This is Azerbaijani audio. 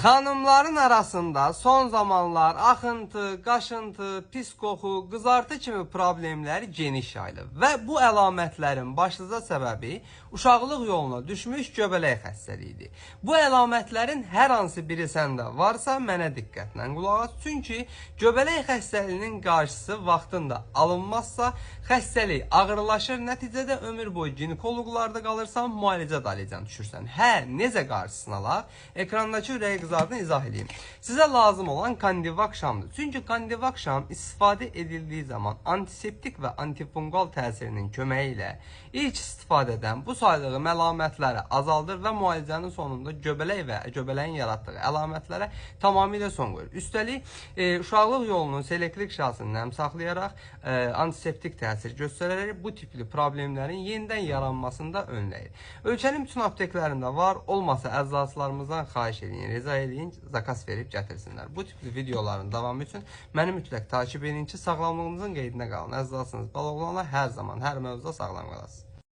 Xanımların arasında son zamanlar axıntı, qaşıntı, pis qoxu, qızartı kimi problemlər geniş yayılıb və bu əlamətlərin başlıca səbəbi uşaqlıq yoluna düşmüş göbələk xəstəliyidir. Bu əlamətlərin hər hansı biri səndə varsa, mənə diqqətlə qulaq as. Çünki göbələk xəstəliyinin qarşısı vaxtında alınmazsa, xəstəlik ağırlaşır, nəticədə ömür boyu ginekoloqlarda qalırsan, müalicə dalıcan düşürsən. Necə qarşısını alaq? Ekrandakı ürəyi qızardın izah edeyim. Sizə lazım olan Candivac şamdır. Çünki Candivac şam istifadə edildiyi zaman antiseptik və antifungal təsirinin köməyi ilə ilk istifadədən bu saydığı əlamətləri azaldır və müalicənin sonunda göbələk və göbələyin yaratdığı əlamətlərə tamamilə son qoyur. Üstəlik, uşaqlıq yolunun selektiv şahsını nəm saxlayaraq antiseptik təsir göstərərək bu tipli problemlərin yenidən yaranmasında önləyir. Ölkənin bütün apteklərində var, olmasa əczaçılarımızdan xahiş edin, rica edin, zakas verib gətirsinlər. Bu tipli videoların davamı üçün məni mütləq takip edin ki, sağlamlığınızın qeydinə qalın. Əzizlərsiniz, balaoğlanlar hər zaman, hər mövzuda sağlam qalasınız.